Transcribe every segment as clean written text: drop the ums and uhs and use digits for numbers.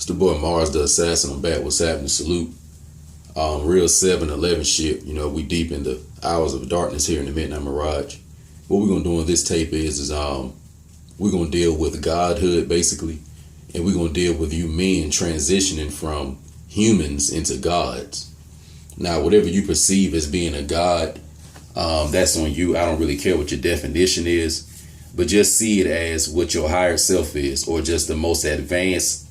It's the boy Mars the Assassin. I'm back. What's happening? Salute. Real 7-11 shit. You know, we deep in the hours of darkness here in the Midnight Mirage. What we're gonna do on this tape is we're gonna deal with godhood basically, and we're gonna deal with you men transitioning from humans into gods. Now, whatever you perceive as being a god, that's on you. I don't really care what your definition is, but just see it as what your higher self is, or just the most advanced,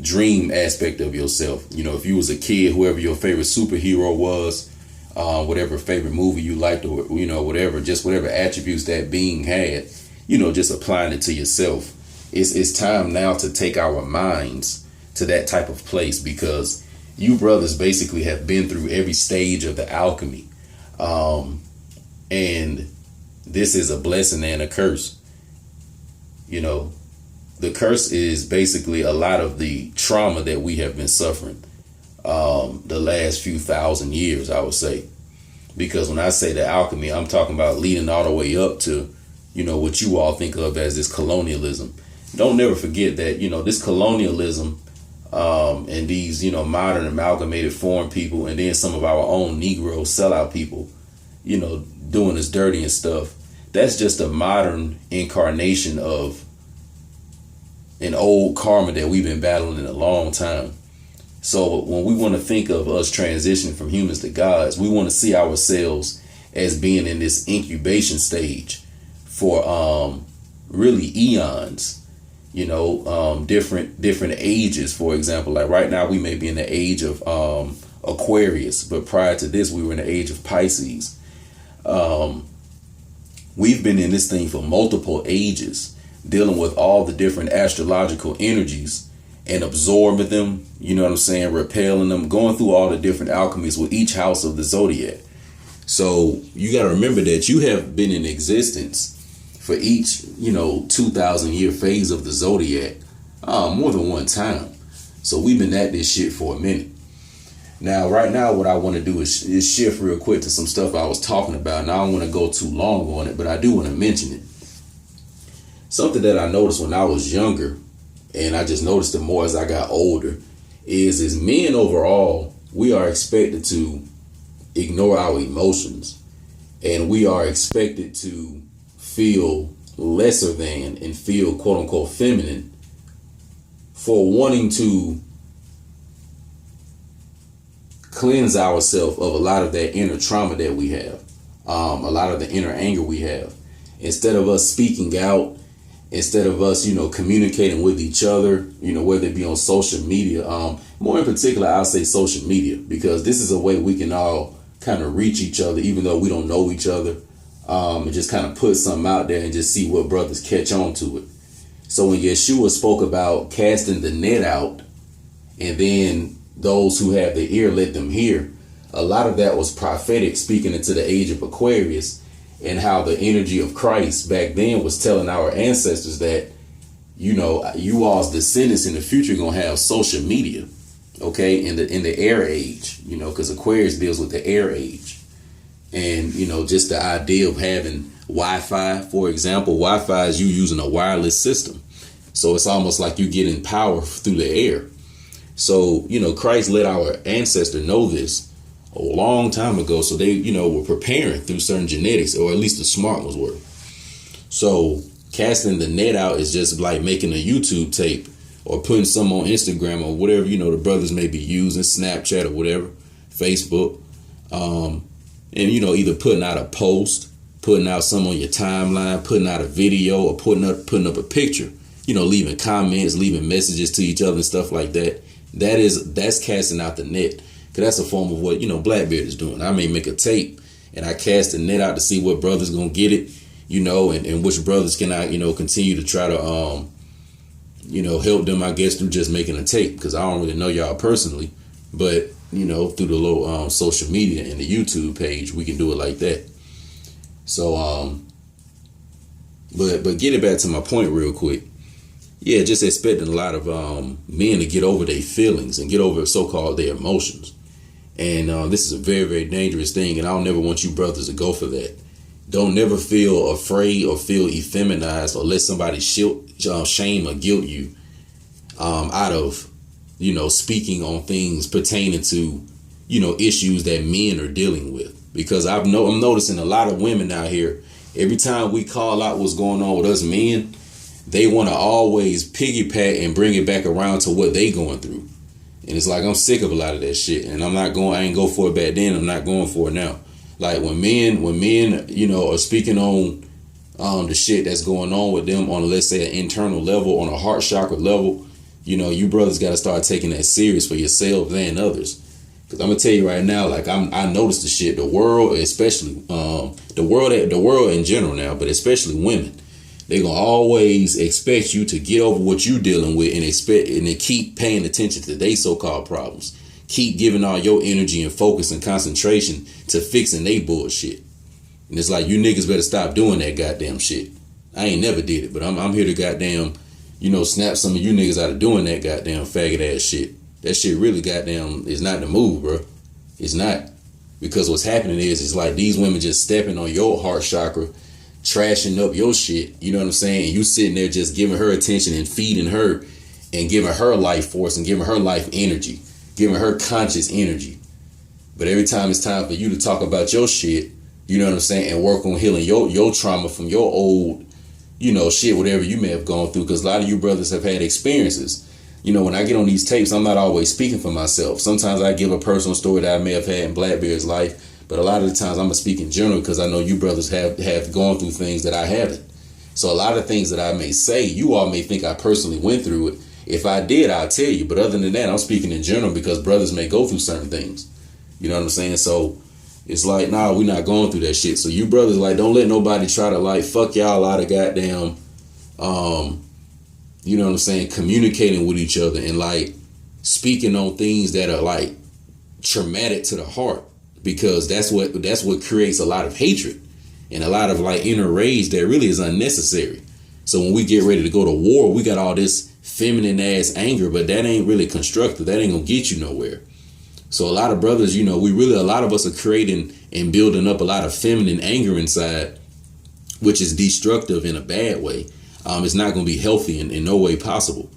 dream aspect of yourself. If you was a kid, whoever your favorite superhero was, whatever favorite movie you liked, or whatever attributes that being had, just applying it to yourself. It's time now to take our minds to that type of place, because you brothers basically have been through every stage of the alchemy, and this is a blessing and a curse. The curse is basically a lot of the trauma that we have been suffering the last few thousand years, I would say. Because when I say the alchemy, I'm talking about leading all the way up to, what you all think of as this colonialism. Don't never forget that, this colonialism and these, modern amalgamated foreign people, and then some of our own Negro sellout people, doing us dirty and stuff. That's just a modern incarnation of an old karma that we've been battling in a long time. So when we want to think of us transitioning from humans to gods, we want to see ourselves as being in this incubation stage for really eons, different ages. For example, like right now we may be in the age of Aquarius, but prior to this we were in the age of Pisces. We've been in this thing for multiple ages, dealing with all the different astrological energies and absorbing them, repelling them, going through all the different alchemies with each house of the zodiac. So you got to remember that you have been in existence for each, 2,000 year phase of the zodiac more than one time. So we've been at this shit for a minute. Now, right now, what I want to do is shift real quick to some stuff I was talking about. And I don't want to go too long on it, but I do want to mention it. Something that I noticed when I was younger, and I just noticed it more as I got older, is men overall, we are expected to ignore our emotions, and we are expected to feel lesser than and feel quote unquote feminine for wanting to cleanse ourselves of a lot of that inner trauma that we have, a lot of the inner anger we have. Instead of us speaking out, instead of us, communicating with each other, whether it be on social media, more in particular, I'll say social media, because this is a way we can all kind of reach each other, even though we don't know each other, and just kind of put something out there and just see what brothers catch on to it. So when Yeshua spoke about casting the net out, and then those who have the ear, let them hear, a lot of that was prophetic, speaking into the age of Aquarius, and how the energy of Christ back then was telling our ancestors that, you all's descendants in the future are going to have social media, okay, in the air age, because Aquarius deals with the air age. And, just the idea of having Wi-Fi, for example. Wi-Fi is you using a wireless system. So it's almost like you getting power through the air. So, Christ let our ancestor know this a long time ago. So they, were preparing through certain genetics, or at least the smart ones were. So casting the net out is just like making a YouTube tape or putting some on Instagram or whatever, the brothers may be using, Snapchat or whatever, Facebook. And, either putting out a post, putting out some on your timeline, putting out a video, or putting up a picture, leaving comments, leaving messages to each other and stuff like that. That's casting out the net. Cause that's a form of what, Blackbeard is doing. I may make a tape and I cast the net out to see what brothers gonna get it, and which brothers can I, continue to try to, help them, I guess, through just making a tape. Cause I don't really know y'all personally, but, through the little social media and the YouTube page, we can do it like that. So, but getting back to my point real quick. Yeah, just expecting a lot of men to get over their feelings and get over so-called their emotions. And this is a very, very dangerous thing. And I don't never want you brothers to go for that. Don't never feel afraid or feel effeminized or let somebody shame or guilt you out of, speaking on things pertaining to, issues that men are dealing with. Because I'm noticing a lot of women out here, every time we call out what's going on with us men, they want to always piggyback and bring it back around to what they going through. And it's like, I'm sick of a lot of that shit. And I ain't go for it back then. I'm not going for it now. Like when men, are speaking on the shit that's going on with them on, let's say, an internal level, on a heart chakra level, you brothers got to start taking that serious for yourselves and others. Because I'm gonna tell you right now, like I noticed the shit, the world, especially the world in general now, but especially women, they gonna always expect you to get over what you dealing with and to keep paying attention to their so-called problems. Keep giving all your energy and focus and concentration to fixing they bullshit. And it's like, you niggas better stop doing that goddamn shit. I ain't never did it, but I'm here to goddamn, snap some of you niggas out of doing that goddamn faggot ass shit. That shit really goddamn is not the move, bro. It's not. Because what's happening is, it's like these women just stepping on your heart chakra, trashing up your shit. You know what I'm saying? And you sitting there just giving her attention and feeding her and giving her life force and giving her life energy, giving her conscious energy. But every time it's time for you to talk about your shit, you know what I'm saying, and work on healing your trauma from your old, shit, whatever you may have gone through. Because a lot of you brothers have had experiences. When I get on these tapes, I'm not always speaking for myself. Sometimes I give a personal story that I may have had in Blackbeard's life, but a lot of the times I'm going to speak in general because I know you brothers have gone through things that I haven't. So a lot of things that I may say, you all may think I personally went through it. If I did, I'll tell you. But other than that, I'm speaking in general because brothers may go through certain things. You know what I'm saying? So it's like, nah, we're not going through that shit. So you brothers, like, don't let nobody try to, fuck y'all out of goddamn, you know what I'm saying, communicating with each other and, speaking on things that are, traumatic to the heart. Because that's what creates a lot of hatred and a lot of, inner rage that really is unnecessary. So when we get ready to go to war, we got all this feminine ass anger, but that ain't really constructive. That ain't gonna get you nowhere. So a lot of brothers, a lot of us are creating and building up a lot of feminine anger inside, which is destructive in a bad way. It's not going to be healthy in no way possible.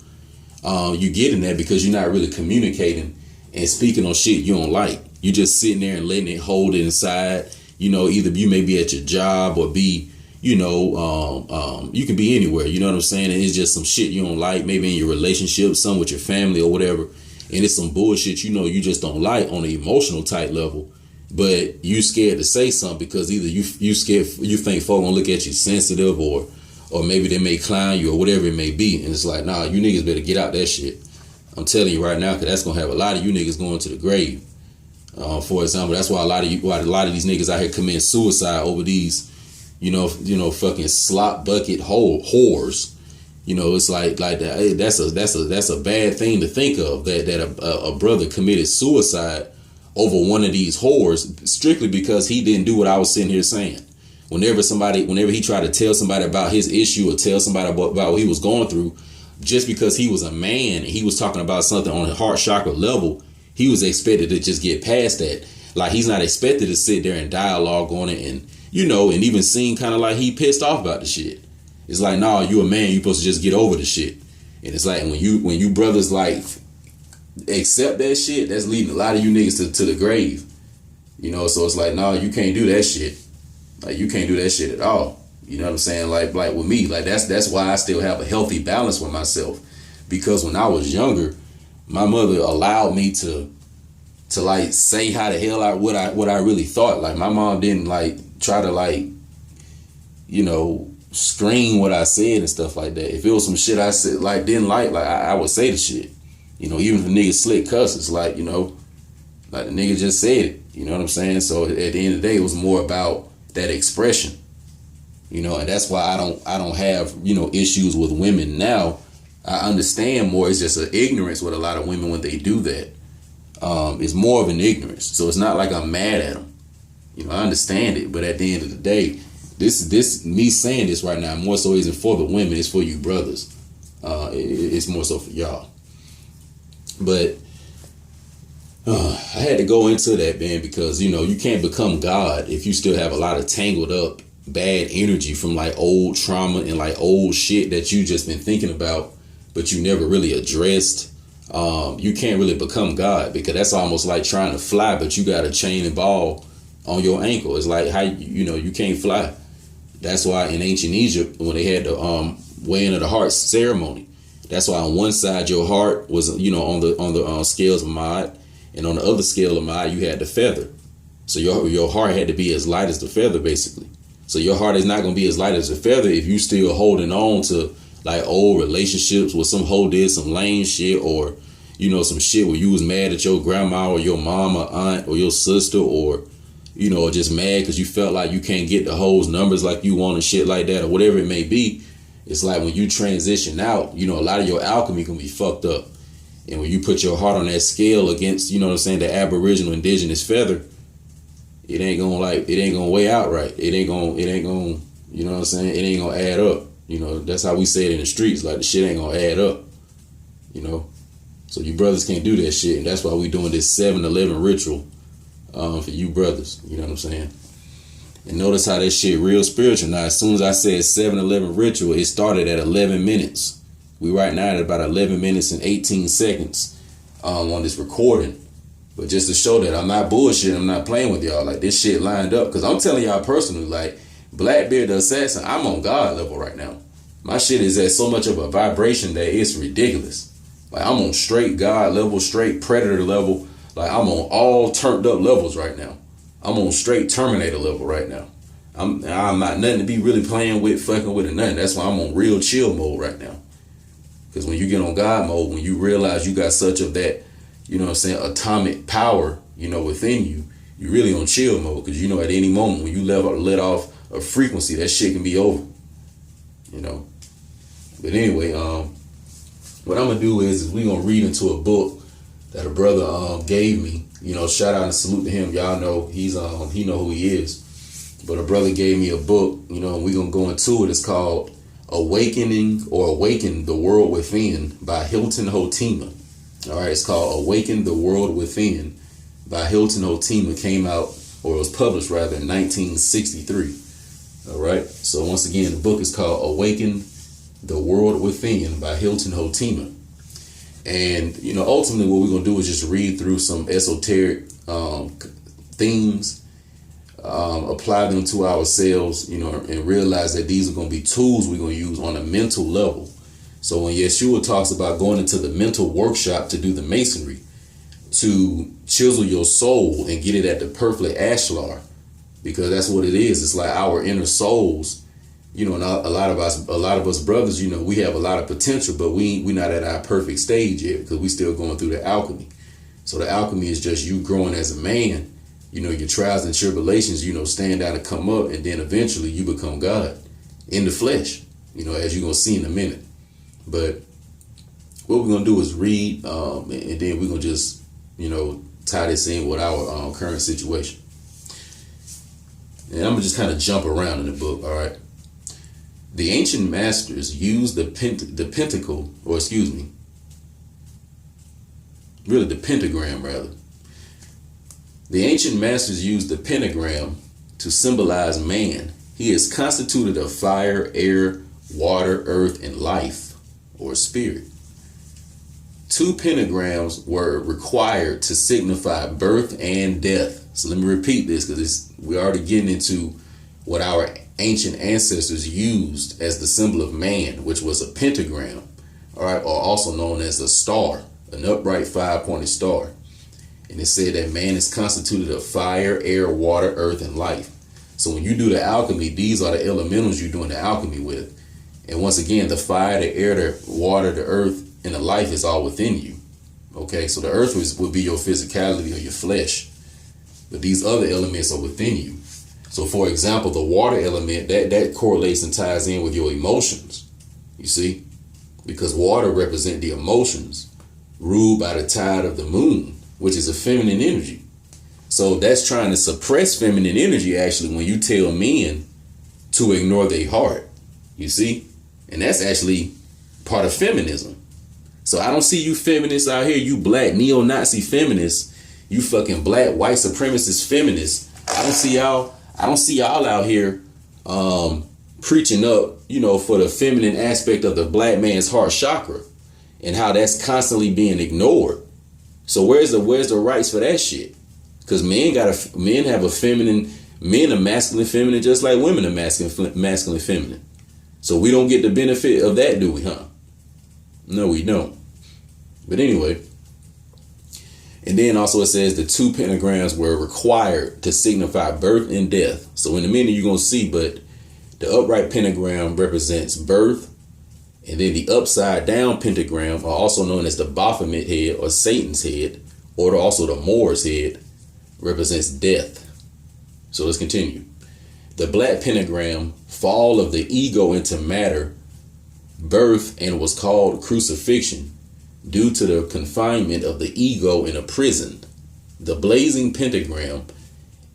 You're getting that because you're not really communicating and speaking on shit you don't like. You're just sitting there and letting it hold it inside. Either you may be at your job or be, you can be anywhere. You know what I'm saying? And it's just some shit you don't like, maybe in your relationship, some with your family or whatever. And it's some bullshit, you just don't like on the emotional type level. But you scared to say something because either you scared, you think folk gonna look at you sensitive or maybe they may clown you or whatever it may be. And it's like, nah, you niggas better get out that shit. I'm telling you right now, because that's going to have a lot of you niggas going to the grave. For example, that's why a lot of these niggas out here commit suicide over these, fucking slop bucket whores. It's like that. Hey, that's a bad thing to think of, that a brother committed suicide over one of these whores strictly because he didn't do what I was sitting here saying. Whenever he tried to tell somebody about his issue or tell somebody about what he was going through, just because he was a man and he was talking about something on a heart chakra level, he was expected to just get past that. Like, he's not expected to sit there and dialogue on it and, and even seem kind of like he pissed off about the shit. It's like, nah, you a man, you supposed to just get over the shit. And it's like, when you brothers accept that shit, that's leading a lot of you niggas to the grave. So it's like, nah, you can't do that shit. Like, you can't do that shit at all. You know what I'm saying? Like with me, that's why I still have a healthy balance with myself. Because when I was younger, my mother allowed me to say how the hell what I really thought. Like, my mom didn't try to scream what I said and stuff like that. If it was some shit I said didn't I would say the shit. Even if the nigga slick cusses, the nigga just said it. You know what I'm saying? So at the end of the day, it was more about that expression. And that's why I don't have, issues with women now. I understand more. It's just an ignorance with a lot of women when they do that. It's more of an ignorance. So it's not like I'm mad at them. I understand it. But at the end of the day, this me saying this right now more so isn't for the women. It's for you brothers. It's more so for y'all. But I had to go into that, man, because, you can't become God if you still have a lot of tangled up bad energy from old trauma and old shit that you just been thinking about but you never really addressed. You can't really become God, because that's almost like trying to fly, but you got a chain and ball on your ankle. It's like how you can't fly. That's why in ancient Egypt, when they had the weighing of the heart ceremony, that's why on one side your heart was on the scales of Ma'at, and on the other scale of Ma'at you had the feather. So your heart had to be as light as the feather, basically. So your heart is not going to be as light as the feather if you still holding on to like old relationships with some hoe did some lame shit, or some shit where you was mad at your grandma or your mom or aunt or your sister, or just mad because you felt like you can't get the hoes numbers like you want and shit like that, or whatever it may be. It's like when you transition out, a lot of your alchemy can be fucked up. And when you put your heart on that scale against, the aboriginal indigenous feather, it ain't gonna weigh out right. It ain't gonna, it ain't gonna add up. That's how we say it in the streets, like the shit ain't gonna add up. So you brothers can't do that shit. And that's why we doing this 7-11 ritual for you brothers. You know what I'm saying? And notice how that shit real spiritual. Now, as soon as I said 7-11 ritual, it started at 11 minutes. We right now at about 11 minutes and 18 seconds on this recording. But just to show that I'm not bullshitting, I'm not playing with y'all. Like, this shit lined up. Because I'm telling y'all personally, like, Blackbeard the Assassin, I'm on God level right now. My shit is at so much of a vibration that it's ridiculous. Like, I'm on straight God level, straight Predator level. Like, I'm on all turned up levels right now. I'm on straight Terminator level right now. I'm not nothing to be really playing with, fucking with, or nothing. That's why I'm on real chill mode right now. Because when you get on God mode, when you realize you got such of that, atomic power, within you, you really on chill mode. Because at any moment when you let off a frequency, that shit can be over. But anyway, what I'm gonna do is we gonna read into a book that a brother gave me. Shout out and salute to him. Y'all know he know who he is. But a brother gave me a book, and we gonna go into it. It's called Awakening or Awaken the World Within by Hilton Hotima. All right, it's called Awaken the World Within by Hilton Hotima. Came out, or it was published rather, in 1963. All right, so once again, the book is called Awaken the World Within by Hilton Hotima. And, ultimately what we're going to do is just read through some esoteric themes, apply them to ourselves, and realize that these are going to be tools we're going to use on a mental level. So when Yeshua talks about going into the mental workshop to do the masonry, to chisel your soul and get it at the perfect ashlar, because that's what it is. It's like our inner souls. And a lot of us brothers, we have a lot of potential, but we're not at our perfect stage yet, because we still going through the alchemy. So the alchemy is just you growing as a man, your trials and tribulations, stand down and come up, and then eventually you become God in the flesh, as you're going to see in a minute. But what we're going to do is read, and then we're going to just, tie this in with our current situation. And I'm going to just kind of jump around in the book, all right? The ancient masters used the pentacle, or excuse me, really the pentagram rather. The ancient masters used the pentagram to symbolize man. He is constituted of fire, air, water, earth, and life, or spirit. 2 pentagrams were required to signify birth and death. So let me repeat this, because we're already getting into what our ancient ancestors used as the symbol of man, which was a pentagram, all right, or also known as a star, an upright 5-pointed star. And it said that man is constituted of fire, air, water, earth, and life. So when you do the alchemy, these are the elementals you're doing the alchemy with. And once again, the fire, the air, the water, the earth, and the life is all within you. Okay, so the earth would be your physicality or your flesh, but these other elements are within you. So for example, the water element, that correlates and ties in with your emotions, you see, because water represents the emotions ruled by the tide of the moon, which is a feminine energy. So that's trying to suppress feminine energy, actually, when you tell men to ignore their heart, you see, and that's actually part of feminism. So I don't see you feminists out here, you black neo-Nazi feminists, you fucking black white supremacist feminists. I don't see y'all out here preaching up, for the feminine aspect of the black man's heart chakra. and how that's constantly being ignored. So where's the rights for that shit? Because men have a feminine, men are masculine, feminine, just like women are masculine, feminine. So we don't get the benefit of that, do we, huh? No, we don't. But anyway, and then also it says the 2 pentagrams were required to signify birth and death. So in a minute you're going to see, but the upright pentagram represents birth, and then the upside down pentagram, are also known as the Baphomet head or Satan's head, or also the Moor's head, represents death. So let's continue. The black pentagram, fall of the ego into matter, birth, and was called crucifixion due to the confinement of the ego in a prison. The blazing pentagram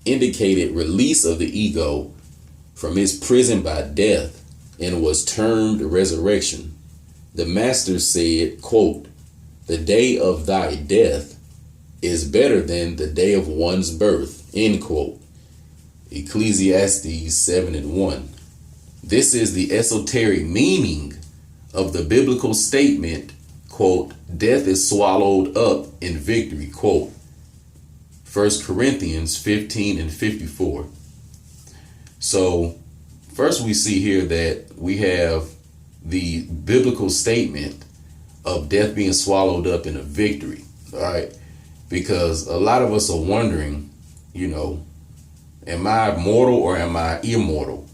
indicated release of the ego from its prison by death and was termed resurrection. The master said, quote, "The day of thy death is better than the day of one's birth," end quote. Ecclesiastes 7:1. This is the esoteric meaning of the biblical statement, quote, "Death is swallowed up in victory," quote. 1 Corinthians 15:54. So first we see here that we have the biblical statement of death being swallowed up in a victory. All right. Because a lot of us are wondering, am I mortal or am I immortal?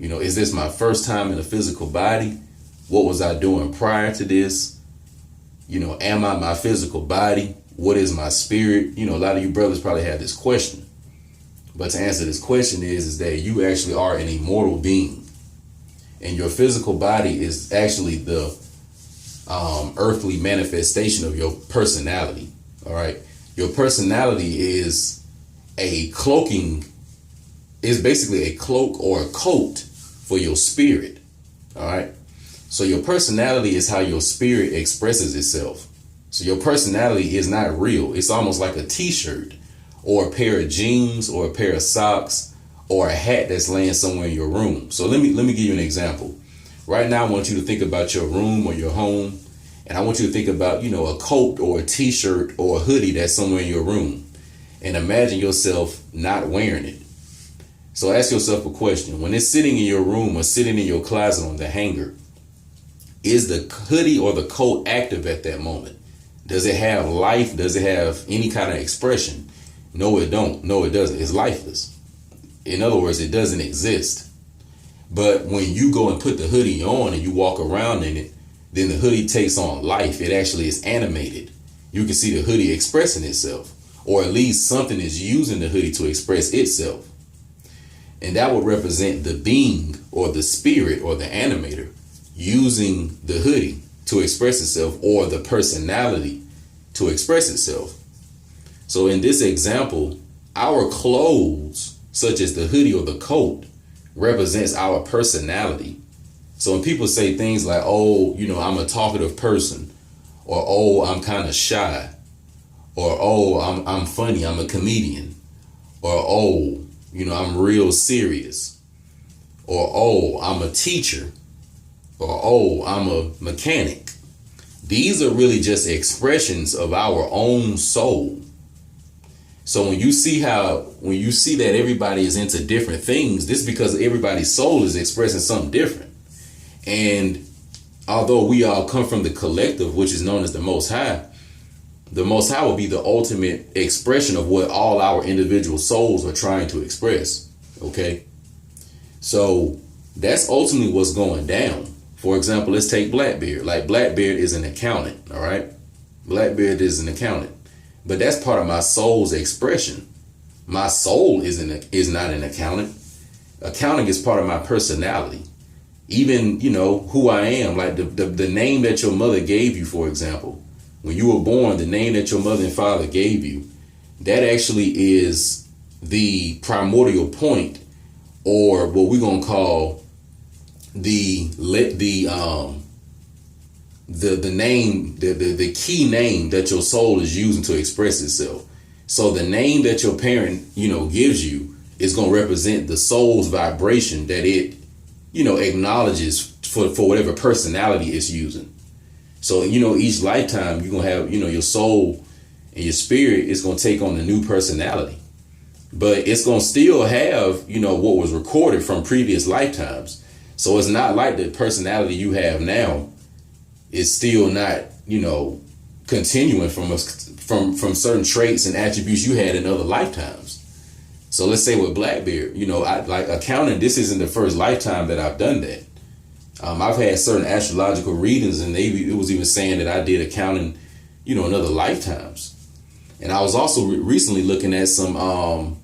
Is this my first time in a physical body? What was I doing prior to this? Am I my physical body? What is my spirit? A lot of you brothers probably have this question. But to answer this question is that you actually are an immortal being. And your physical body is actually the earthly manifestation of your personality. All right. Your personality is basically a cloak or a coat for your spirit. All right. So your personality is how your spirit expresses itself. So your personality is not real. It's almost like a t-shirt or a pair of jeans or a pair of socks or a hat that's laying somewhere in your room. So let me give you an example. Right now, I want you to think about your room or your home. And I want you to think about, a coat or a t-shirt or a hoodie that's somewhere in your room. And imagine yourself not wearing it. So ask yourself a question. When it's sitting in your room or sitting in your closet on the hanger, is the hoodie or the coat active at that moment? Does it have life? Does it have any kind of expression? No, it don't. No, it doesn't. It's lifeless. In other words, it doesn't exist. But when you go and put the hoodie on and you walk around in it, then the hoodie takes on life. It actually is animated. You can see the hoodie expressing itself, or at least something is using the hoodie to express itself. And that would represent the being or the spirit or the animator using the hoodie to express itself, or the personality to express itself. So in this example, our clothes, such as the hoodie or the coat, represents our personality. So when people say things like, oh, I'm a talkative person, or oh, I'm kind of shy, or oh, I'm funny, I'm a comedian, or oh, I'm real serious, or oh, I'm a teacher, or oh, I'm a mechanic. These are really just expressions of our own soul. So when you see that everybody is into different things, this is because everybody's soul is expressing something different. And although we all come from the collective, which is known as the Most High will be the ultimate expression of what all our individual souls are trying to express. Okay. So that's ultimately what's going down. For example, let's take Blackbeard. Like Blackbeard is an accountant. All right. Blackbeard is an accountant, but that's part of my soul's expression. My soul is not an accountant. Accounting is part of my personality. Even, who I am, like the name that your mother gave you, for example, when you were born, the name that your mother and father gave you, that actually is the primordial point, or what we're going to call the name, the key name that your soul is using to express itself. So the name that your parent, gives you is going to represent the soul's vibration that it, acknowledges for whatever personality it's using. So, each lifetime you're going to have, your soul and your spirit is going to take on a new personality. But it's going to still have, what was recorded from previous lifetimes. So it's not like the personality you have now is still not, continuing from certain traits and attributes you had in other lifetimes. So let's say with Blackbeard, I like accounting. This isn't the first lifetime that I've done that. I've had certain astrological readings, and it was even saying that I did accounting, in other lifetimes. And I was also recently looking at some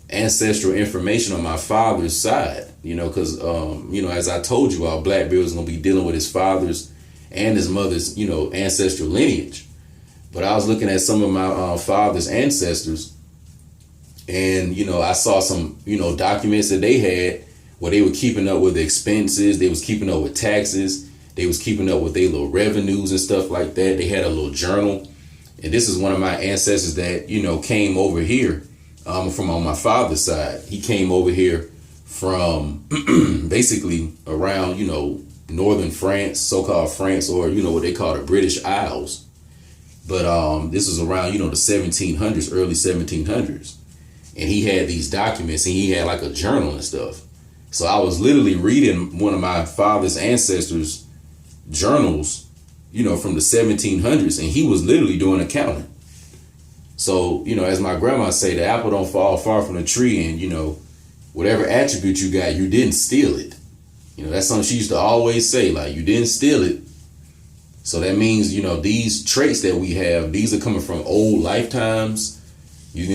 ancestral information on my father's side, because, as I told you, Blackbeard was going to be dealing with his father's and his mother's, ancestral lineage. But I was looking at some of my father's ancestors, and, I saw some, documents that they had where they were keeping up with the expenses. They was keeping up with taxes. They was keeping up with their little revenues and stuff like that. They had a little journal. And this is one of my ancestors that, came over here from on my father's side. He came over here from basically around, northern France, so-called France, or, what they call the British Isles. But this was around, the 1700s, early 1700s. And he had these documents, and he had like a journal and stuff. So I was literally reading one of my father's ancestors' journals, from the 1700s, and he was literally doing accounting. So, as my grandma say, the apple don't fall far from the tree, and, whatever attribute you got, you didn't steal it. That's something she used to always say, like, you didn't steal it. So that means, these traits that we have, these are coming from old lifetimes. You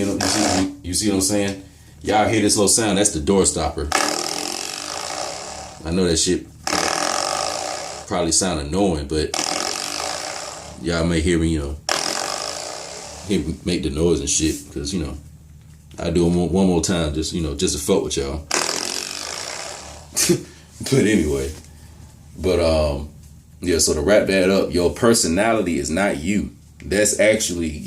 see what I'm saying? Y'all hear this little sound? That's the door stopper. I know that shit probably sound annoying, but y'all may hear me, hear me make the noise and shit, because, I do it one more time, just to fuck with y'all. But anyway, yeah, so to wrap that up, your personality is not you. That's actually,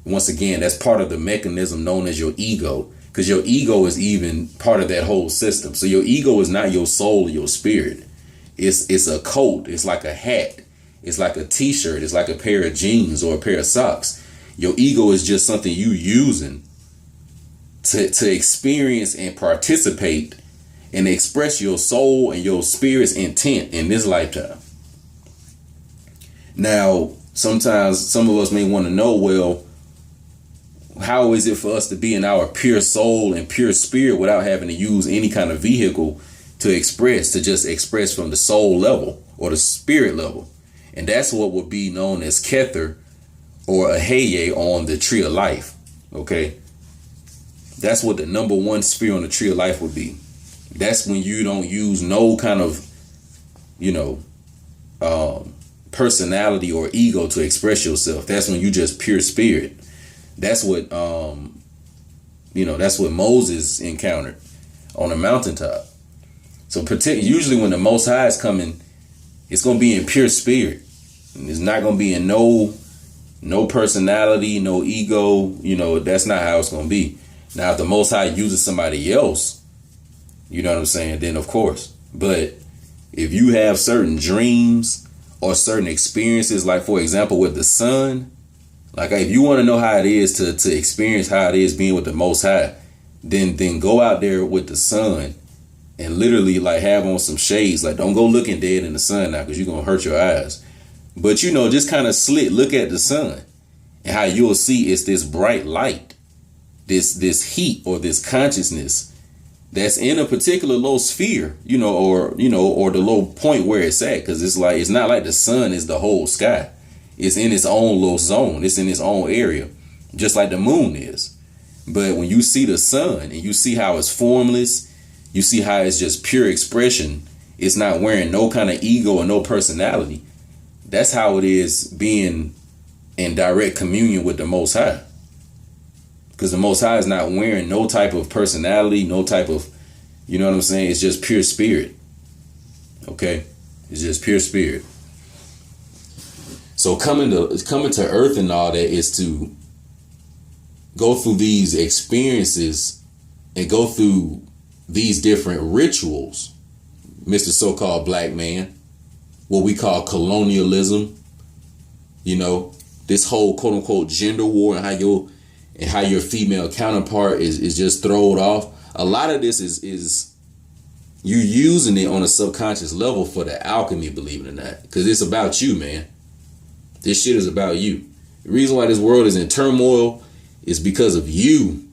once again, that's part of the mechanism known as your ego, because your ego is even part of that whole system. So your ego is not your soul or your spirit. It's a coat. It's like a hat. It's like a t-shirt. It's like a pair of jeans or a pair of socks. Your ego is just something you using to experience and participate and express your soul and your spirit's intent in this lifetime. Now, sometimes some of us may want to know, well, how is it for us to be in our pure soul and pure spirit without having to use any kind of vehicle to just express from the soul level or the spirit level? And that's what would be known as Kether or a Heye on the tree of life. Okay. That's what the number one sphere on the tree of life would be. That's when you don't use no kind of, personality or ego to express yourself. That's when you just pure spirit. That's what, that's what Moses encountered on the mountaintop. So usually when the Most High is coming, it's going to be in pure spirit. And it's not going to be in no personality, no ego. That's not how it's going to be. Now, if the Most High uses somebody else, you know what I'm saying, then of course. But if you have certain dreams or certain experiences, like for example with the sun, like if you want to know how it is to experience how it is being with the Most High, then go out there with the sun and literally like have on some shades. Like don't go looking dead in the sun now, because you're going to hurt your eyes. But, just kind of look at the sun, and how you'll see it's this bright light, this heat or this consciousness that's in a particular low sphere, or the low point where it's at. Because it's not like the sun is the whole sky. It's in its own little zone. It's in its own area, just like the moon is. But when you see the sun and you see how it's formless, you see how it's just pure expression. It's not wearing no kind of ego or no personality. That's how it is being in direct communion with the Most High. Because the Most High is not wearing no type of personality, no type of, you know what I'm saying? It's just pure spirit. Okay? It's just pure spirit. So coming to earth and all that is to go through these experiences and go through these different rituals, Mr. So-called black man. what we call colonialism, you know, this whole quote unquote gender war and how your female counterpart is just thrown off. A lot of this is you using it on a subconscious level for the alchemy, believe it or not, because it's about you, man. This shit is about you. The reason why this world is in turmoil is because of you.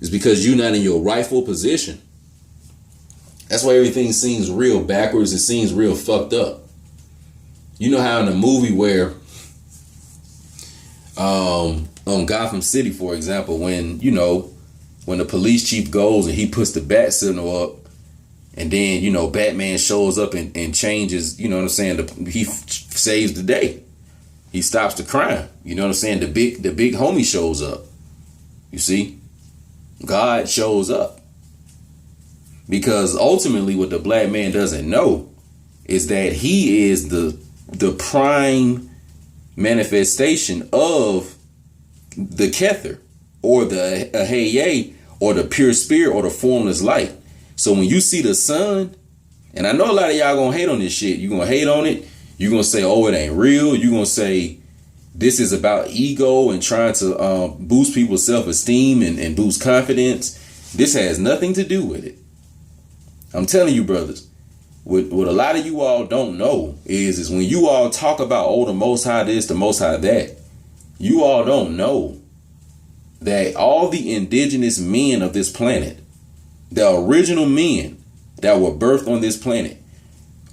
It's because you're not in your rightful position. That's why everything seems real backwards. It seems real fucked up. You know how in a movie where on Gotham City, for example, when the police chief goes and he puts the bat signal up, and then, you know, Batman shows up and changes, you know what I'm saying? He saves the day. He stops the crime. You know what I'm saying? The big homie shows up. You see? God shows up. Because ultimately what the black man doesn't know is that he is the prime manifestation of the Kether, or the Aheye, or the pure spirit, or the formless light. So when you see the sun, and I know a lot of y'all gonna hate on this shit. You're gonna hate on it. You're gonna say, oh, it ain't real. You're gonna say this is about ego and trying to boost people's self-esteem and boost confidence. This has nothing to do with it. I'm telling you, brothers, what a lot of you all don't know is when you all talk about, oh, the Most High this, the Most High that, you all don't know that all the indigenous men of this planet, the original men that were birthed on this planet,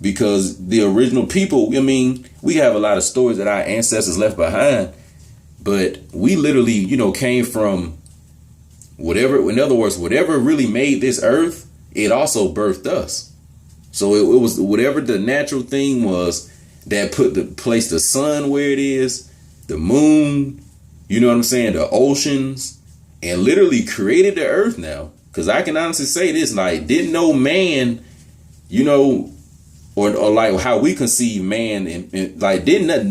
because the original people, I mean, we have a lot of stories that our ancestors left behind, but we literally, you know, came from whatever, in other words, whatever really made this earth, it also birthed us. So it was whatever the natural thing was that placed the sun where it is, the moon, you know what I'm saying, the oceans, and literally created the earth now. Because I can honestly say this, like, didn't no man, you know, or like how we conceive man, and like didn't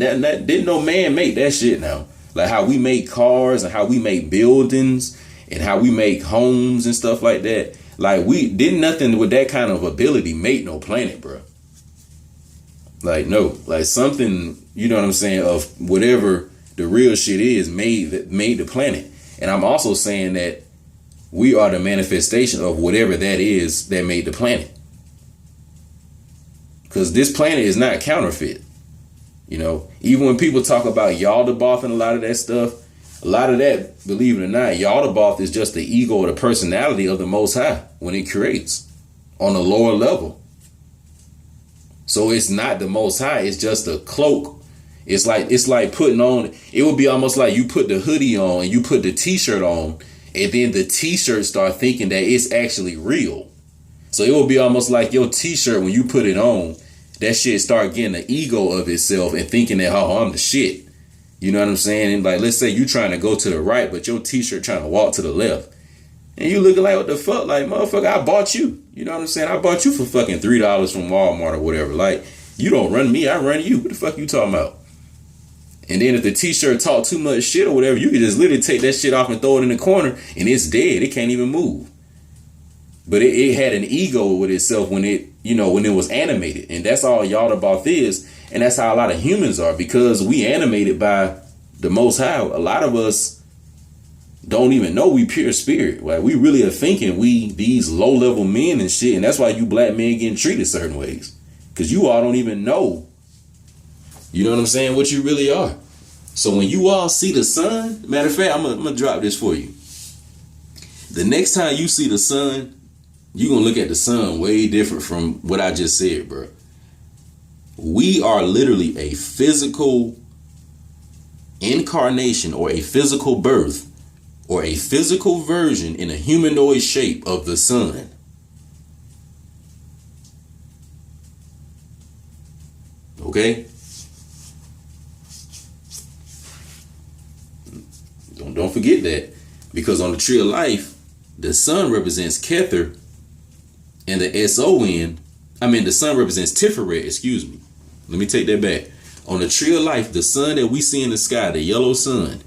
no man make that shit now. Like how we make cars and how we make buildings and how we make homes and stuff like that. Like we did nothing with that kind of ability make no planet, bro. Like no, like something, you know what I'm saying, of whatever the real shit is made the planet. And I'm also saying that we are the manifestation of whatever that is that made the planet. Because this planet is not counterfeit. You know, even when people talk about Yaldabaoth and a lot of that stuff, a lot of that, believe it or not, Yaldabaoth is just the ego or the personality of the Most High when it creates on a lower level. So it's not the Most High, it's just a cloak. It's like putting on, it would be almost like you put the hoodie on and you put the t-shirt on, and then the t-shirt start thinking that it's actually real. So it would be almost like your t-shirt, when you put it on, that shit start getting the ego of itself and thinking that, oh, I'm the shit. You know what I'm saying? And like, let's say you trying to go to the right, but your t-shirt trying to walk to the left. And you looking like, what the fuck? Like, motherfucker, I bought you. You know what I'm saying? I bought you for fucking $3 from Walmart or whatever. Like, you don't run me, I run you. What the fuck you talking about? And then if the t-shirt talk too much shit or whatever, you can just literally take that shit off and throw it in the corner and it's dead. It can't even move. But it had an ego with itself when it, you know, when it was animated. And that's all Yaldabaoth is. And that's how a lot of humans are, because we animated by the Most High. A lot of us don't even know we pure spirit. Like we really are thinking we these low level men and shit. And that's why you black men getting treated certain ways. Because you all don't even know, you know what I'm saying, what you really are. So when you all see the sun, matter of fact, I'm gonna drop this for you. The next time you see the sun, you're going to look at the sun way different from what I just said, bro. We are literally a physical incarnation, or a physical birth, or a physical version in a humanoid shape of the sun. Okay? Don't forget that, because on the tree of life, the sun represents Kether, and the SON, the sun represents Tiferet, excuse me. Let me take that back. On the tree of life, the sun that we see in the sky, the yellow sun,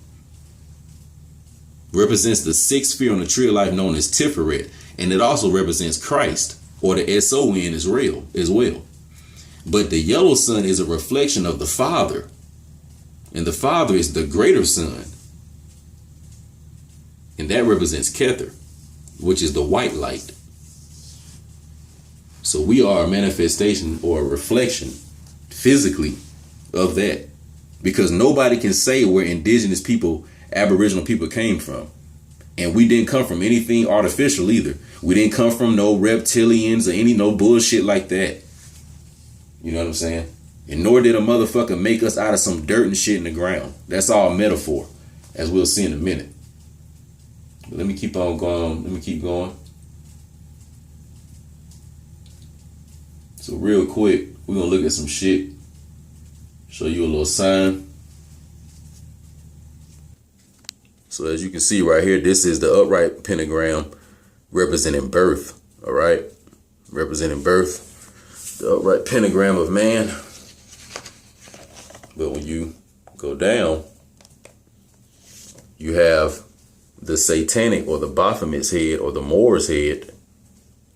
represents the sixth sphere on the tree of life known as Tiferet. And it also represents Christ, or the SON as well. But the yellow sun is a reflection of the Father. And the Father is the greater sun. And that represents Kether, which is the white light. So we are a manifestation or a reflection physically of that. Because nobody can say where indigenous people, aboriginal people came from. And we didn't come from anything artificial either. We didn't come from no reptilians or no bullshit like that. You know what I'm saying? And nor did a motherfucker make us out of some dirt and shit in the ground. That's all metaphor, as we'll see in a minute. But let me keep on going. Let me keep going. So real quick, we're going to look at some shit. Show you a little sign. So as you can see right here, this is the upright pentagram representing birth. All right. Representing birth. The upright pentagram of man. But when you go down, you have the satanic or the Baphomet's head or the Moor's head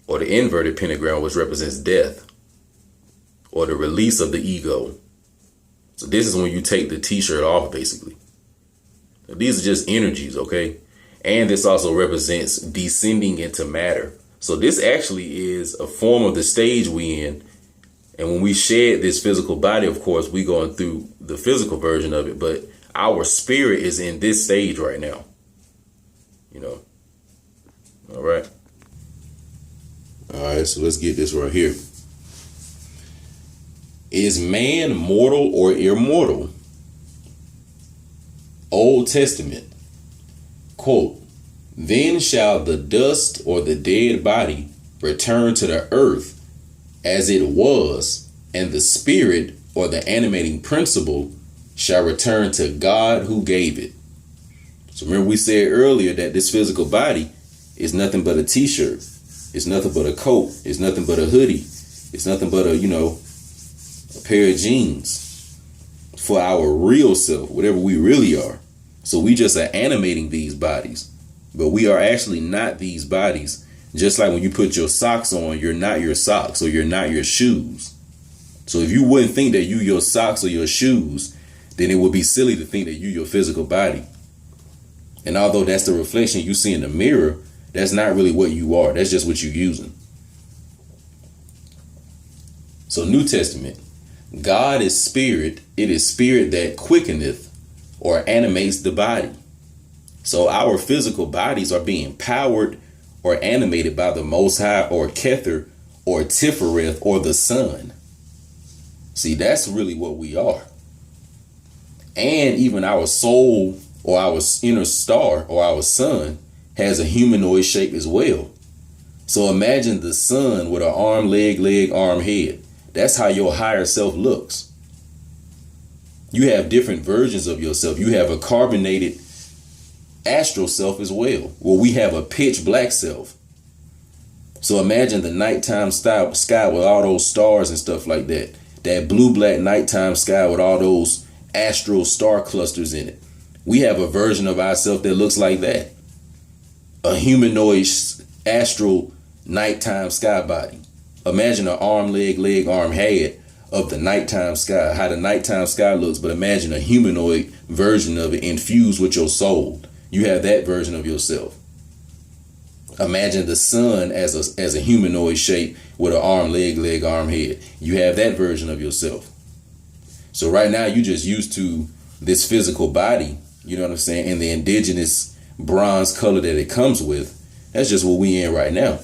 or the inverted pentagram, which represents death or the release of the ego. So this is when you take the t-shirt off, basically. These are just energies, okay? And this also represents descending into matter. So this actually is a form of the stage we in. And when we shed this physical body, of course, we going through the physical version of it. But our spirit is in this stage right now. You know? All right. All right, so let's get this right here. Is man mortal or immortal? Old Testament. Quote, then shall the dust or the dead body return to the earth as it was, and the spirit or the animating principle shall return to God who gave it. So remember we said earlier that this physical body is nothing but a t-shirt. It's nothing but a coat. It's nothing but a hoodie. It's nothing but a, a pair of jeans for our real self, whatever we really are. So we just are animating these bodies, but we are actually not these bodies. Just like when you put your socks on, you're not your socks or you're not your shoes. So if you wouldn't think that you your socks or your shoes, then it would be silly to think that you your physical body. And although that's the reflection you see in the mirror, that's not really what you are. That's just what you're using. So New Testament, God is spirit. It is spirit that quickeneth or animates the body. So our physical bodies are being powered or animated by the Most High or Kether or Tifereth or the sun. See, that's really what we are. And even our soul or our inner star or our sun has a humanoid shape as well. So imagine the sun with an arm, leg, arm, head. That's how your higher self looks. You have different versions of yourself. You have a carbonated astral self as well. Well, we have a pitch black self. So imagine the nighttime sky with all those stars and stuff like that. That blue-black nighttime sky with all those astral star clusters in it. We have a version of ourselves that looks like that. A humanoid astral nighttime sky body. Imagine an arm, leg, arm, head of the nighttime sky, how the nighttime sky looks, but imagine a humanoid version of it infused with your soul. You have that version of yourself. Imagine the sun as a humanoid shape with an arm, leg, arm, head. You have that version of yourself. So right now you're just used to this physical body, you know what I'm saying, and the indigenous bronze color that it comes with. That's just what we in right now.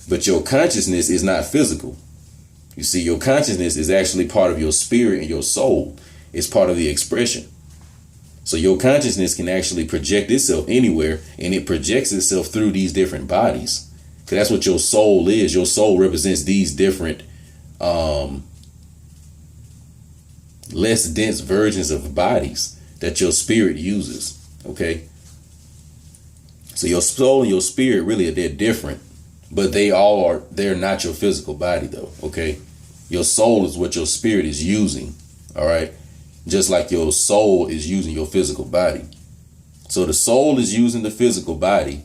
But your consciousness is not physical. You see, your consciousness is actually part of your spirit and your soul. It's part of the expression. So your consciousness can actually project itself anywhere, and it projects itself through these different bodies. Because that's what your soul is. Your soul represents these different less dense versions of bodies that your spirit uses. Okay. So your soul and your spirit really they're different, but they're not your physical body though. Okay. Your soul is what your spirit is using. All right. Just like your soul is using your physical body. So the soul is using the physical body,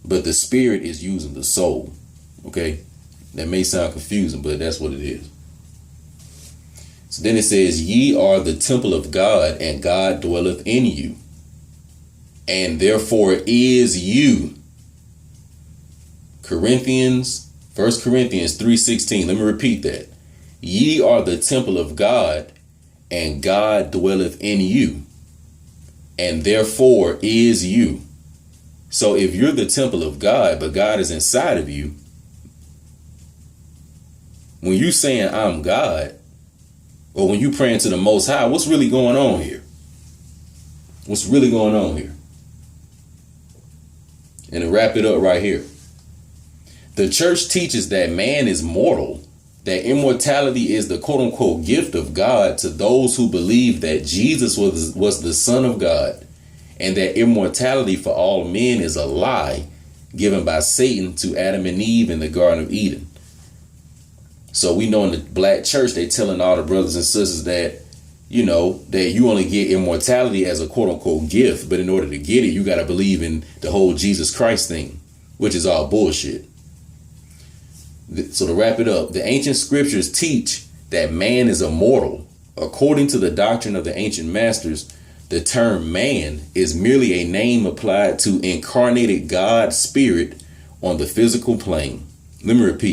but the spirit is using the soul. Okay. That may sound confusing, but that's what it is. So then it says, ye are the temple of God, and God dwelleth in you, and therefore is you. 1 Corinthians 3:16. Let me repeat that. Ye are the temple of God, and God dwelleth in you, and therefore is you. So if you're the temple of God, but God is inside of you, when you saying I'm God, or when you praying to the Most High, what's really going on here? What's really going on here? And to wrap it up right here. The church teaches that man is mortal, that immortality is the quote unquote gift of God to those who believe that Jesus was the Son of God, and that immortality for all men is a lie given by Satan to Adam and Eve in the Garden of Eden. So we know in the black church, they telling all the brothers and sisters that, you know, that you only get immortality as a quote unquote gift. But in order to get it, you got to believe in the whole Jesus Christ thing, which is all bullshit. So to wrap it up, the ancient scriptures teach that man is immortal. According to the doctrine of the ancient masters, the term man is merely a name applied to incarnated God's spirit on the physical plane. Let me repeat.